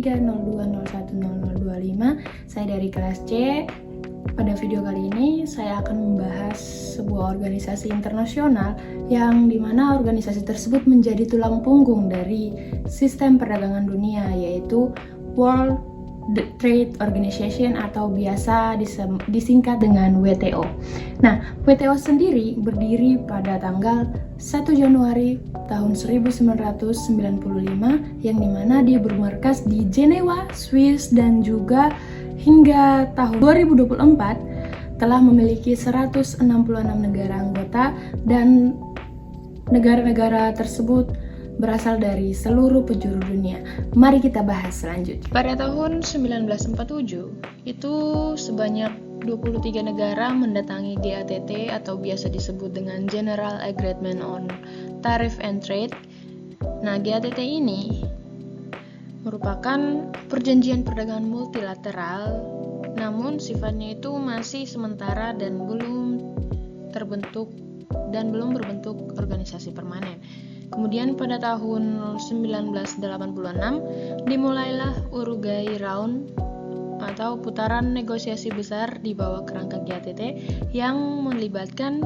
0301001025. Saya dari kelas C. Pada video kali ini saya akan membahas sebuah organisasi internasional yang dimana organisasi tersebut menjadi tulang punggung dari sistem perdagangan dunia, yaitu World Trade Organization atau biasa disingkat dengan WTO. Nah, WTO sendiri berdiri pada tanggal 1 Januari tahun 1995 yang dimana dia bermarkas di Jenewa, Swiss, dan juga hingga tahun 2024 telah memiliki 166 negara anggota, dan negara-negara tersebut berasal dari seluruh penjuru dunia. Mari kita bahas selanjutnya. Pada tahun 1947, itu sebanyak 23 negara mendatangi GATT atau biasa disebut dengan General Agreement on Tariff and Trade. Nah, GATT ini merupakan perjanjian perdagangan multilateral, namun sifatnya itu masih sementara dan belum berbentuk organisasi permanen. Kemudian pada tahun 1986 dimulailah Uruguay Round atau putaran negosiasi besar di bawah kerangka GATT yang melibatkan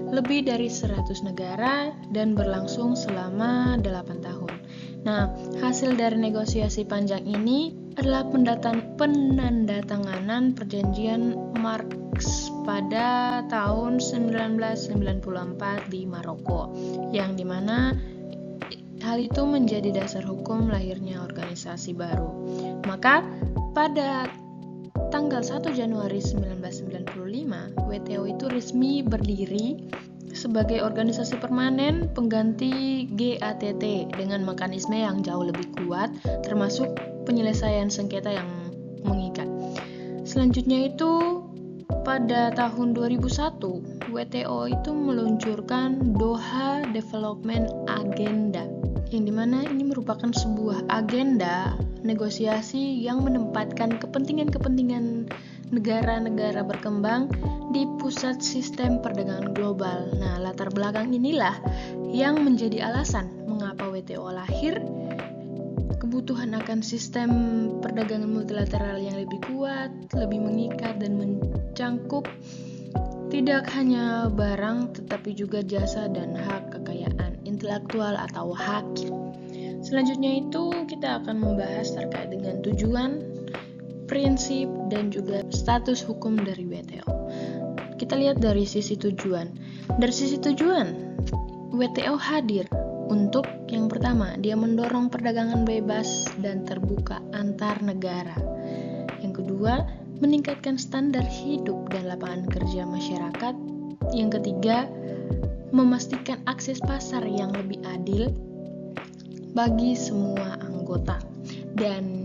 lebih dari 100 negara dan berlangsung selama 8 tahun. Nah, hasil dari negosiasi panjang ini adalah penandatanganan perjanjian Marrakesh pada tahun 1994 di Maroko, yang dimana hal itu menjadi dasar hukum lahirnya organisasi baru. Maka pada tanggal 1 Januari 1995, WTO itu resmi berdiri sebagai organisasi permanen pengganti GATT dengan mekanisme yang jauh lebih kuat, termasuk penyelesaian sengketa yang mengikat. Selanjutnya itu pada tahun 2001, WTO itu meluncurkan Doha Development Agenda, yang dimana ini merupakan sebuah agenda negosiasi yang menempatkan kepentingan-kepentingan negara-negara berkembang di pusat sistem perdagangan global. Nah, latar belakang inilah yang menjadi alasan mengapa WTO lahir. Kebutuhan akan sistem perdagangan multilateral yang lebih kuat, lebih mengikat dan mencangkup tidak hanya barang tetapi juga jasa dan hak kekayaan intelektual atau hak. Selanjutnya itu kita akan membahas terkait dengan tujuan, prinsip, dan juga status hukum dari WTO. Kita lihat dari sisi tujuan. Dari sisi tujuan, WTO hadir untuk yang pertama, dia mendorong perdagangan bebas dan terbuka antar negara. Yang kedua, meningkatkan standar hidup dan lapangan kerja masyarakat. Yang ketiga, memastikan akses pasar yang lebih adil bagi semua anggota. Dan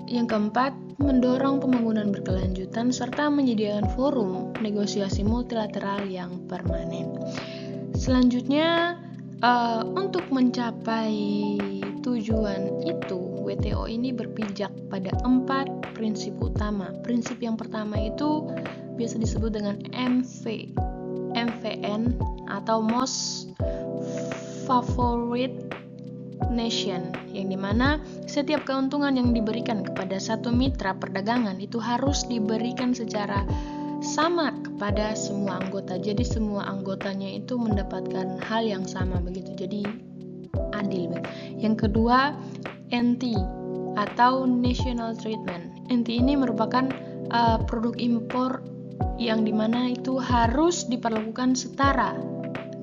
yang keempat, mendorong pembangunan berkelanjutan serta menyediakan forum negosiasi multilateral yang permanen. Selanjutnya, untuk mencapai tujuan itu, WTO ini berpijak pada 4 prinsip utama. Prinsip yang pertama itu biasa disebut dengan MFN atau Most Favorite Nation, yang dimana setiap keuntungan yang diberikan kepada satu mitra perdagangan itu harus diberikan secara sama kepada semua anggota. Jadi semua anggotanya itu mendapatkan hal yang sama begitu. Jadi adil. Yang kedua, NT atau National Treatment. NT ini merupakan produk impor yang dimana itu harus diperlakukan setara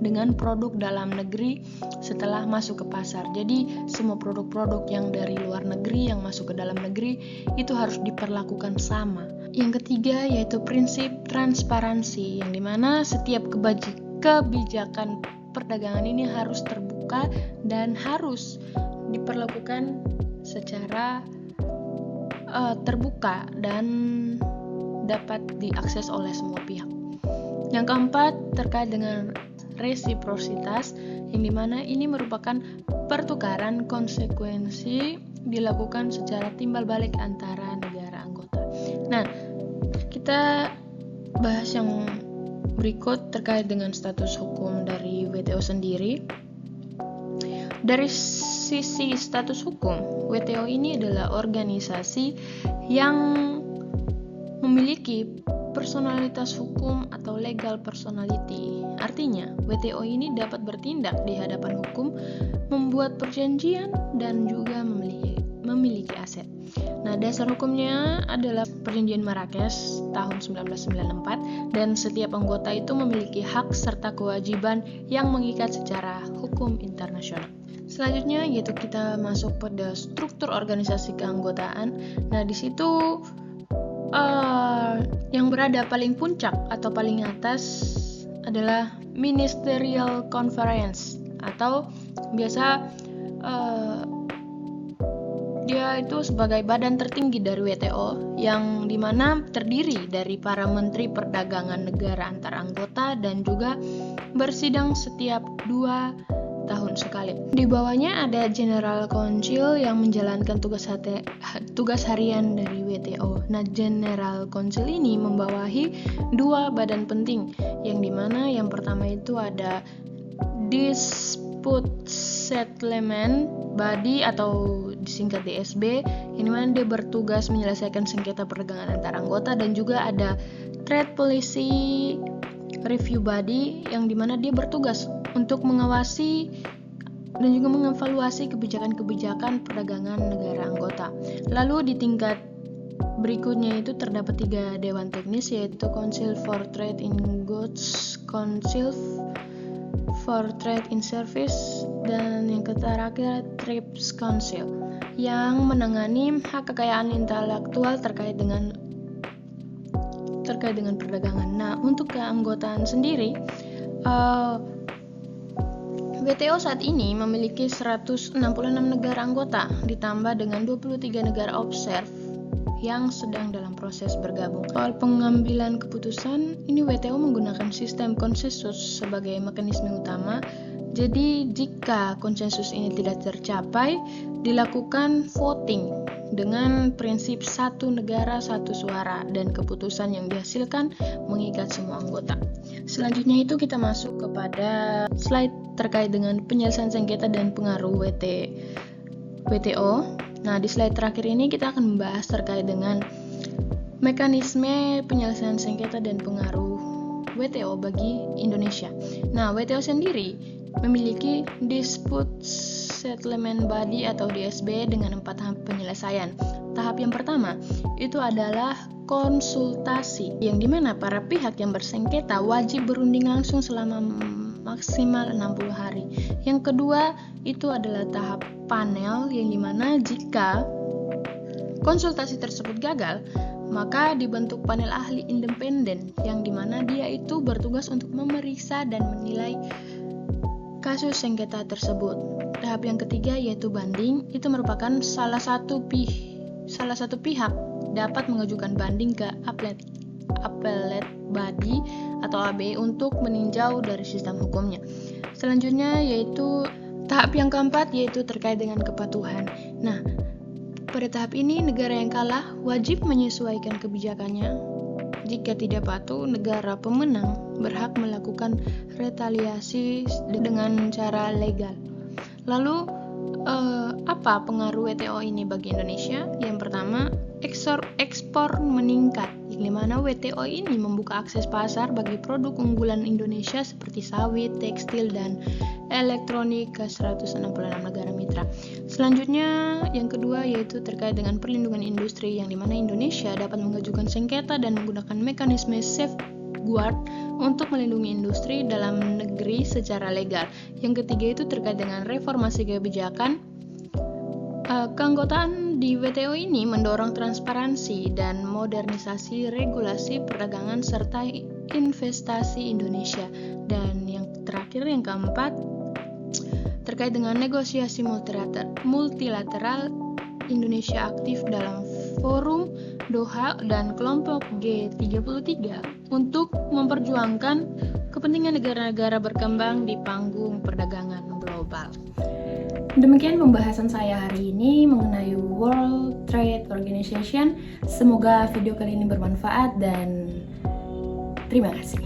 dengan produk dalam negeri setelah masuk ke pasar. Jadi semua produk-produk yang dari luar negeri yang masuk ke dalam negeri itu harus diperlakukan sama. Yang ketiga yaitu prinsip transparansi, yang dimana setiap kebijakan perdagangan ini harus terbuka dan harus diperlakukan secara terbuka dan dapat diakses oleh semua pihak. Yang keempat terkait dengan resiprositas, yang dimana ini merupakan pertukaran konsekuensi dilakukan secara timbal balik antara negara anggota. Nah, kita bahas yang berikut terkait dengan status hukum dari WTO sendiri. Dari sisi status hukum, WTO ini adalah organisasi yang memiliki personalitas hukum atau legal personality. Artinya, WTO ini dapat bertindak di hadapan hukum, membuat perjanjian, dan juga memiliki aset. Nah, dasar hukumnya adalah Perjanjian Marrakesh tahun 1994, dan setiap anggota itu memiliki hak serta kewajiban yang mengikat secara hukum internasional. Selanjutnya yaitu kita masuk pada struktur organisasi keanggotaan. Nah, di situ yang berada paling puncak atau paling atas adalah Ministerial Conference, atau biasa dia itu sebagai badan tertinggi dari WTO, yang dimana terdiri dari para menteri perdagangan negara antar anggota dan juga bersidang setiap 2 tahun sekali. Di bawahnya ada General Council yang menjalankan tugas harian dari WTO. Nah, General Council ini membawahi 2 badan penting, yang dimana yang pertama itu ada Dispute Settlement Body atau disingkat DSB, yang dimana dia bertugas menyelesaikan sengketa perdagangan antar anggota, dan juga ada Trade Policy Review Body, yang dimana dia bertugas untuk mengawasi dan juga mengevaluasi kebijakan-kebijakan perdagangan negara anggota. Lalu di tingkat berikutnya itu terdapat 3 dewan teknis, yaitu Council for Trade in Goods, Council for Trade in Service, dan yang terakhir TRIPS Council, yang menangani hak kekayaan intelektual terkait dengan perdagangan. Nah, untuk keanggotaan sendiri, WTO saat ini memiliki 166 negara anggota, ditambah dengan 23 negara observe yang sedang dalam proses bergabung. Soal pengambilan keputusan, ini WTO menggunakan sistem konsensus sebagai mekanisme utama. Jadi jika konsensus ini tidak tercapai, dilakukan voting dengan prinsip satu negara satu suara, dan keputusan yang dihasilkan mengikat semua anggota. Selanjutnya itu kita masuk kepada slide terkait dengan penyelesaian sengketa dan pengaruh WTO. Nah, di slide terakhir ini kita akan membahas terkait dengan mekanisme penyelesaian sengketa dan pengaruh WTO bagi Indonesia. Nah, WTO sendiri memiliki Dispute Settlement Body atau DSB dengan 4 tahap penyelesaian. Tahap yang pertama itu adalah konsultasi, yang dimana para pihak yang bersengketa wajib berunding langsung selama maksimal 60 hari. Yang kedua itu adalah tahap panel, yang dimana jika konsultasi tersebut gagal, maka dibentuk panel ahli independen, yang dimana dia itu bertugas untuk memeriksa dan menilai kasus sengketa tersebut. Tahap yang ketiga yaitu banding, itu merupakan salah satu pihak dapat mengajukan banding ke Appellate Body atau AB untuk meninjau dari sistem hukumnya. Selanjutnya yaitu tahap yang keempat, yaitu terkait dengan kepatuhan. Nah, pada tahap ini negara yang kalah wajib menyesuaikan kebijakannya. Jika tidak patuh, negara pemenang berhak melakukan retaliasi dengan cara legal. Lalu apa pengaruh WTO ini bagi Indonesia? Yang pertama, ekspor meningkat, yang dimana WTO ini membuka akses pasar bagi produk unggulan Indonesia seperti sawit, tekstil, dan elektronik ke 166 negara mitra. Selanjutnya, yang kedua yaitu terkait dengan perlindungan industri, yang dimana Indonesia dapat mengajukan sengketa dan menggunakan mekanisme safeguard untuk melindungi industri dalam negeri secara legal. Yang ketiga itu terkait dengan reformasi kebijakan. Keanggotaan di WTO ini mendorong transparansi dan modernisasi regulasi perdagangan serta investasi Indonesia. Dan yang terakhir, yang keempat, terkait dengan negosiasi multilateral, Indonesia aktif dalam forum Doha dan kelompok G33 untuk memperjuangkan kepentingan negara-negara berkembang di panggung perdagangan global. Demikian pembahasan saya hari ini mengenai World Trade Organization. Semoga video kali ini bermanfaat dan terima kasih.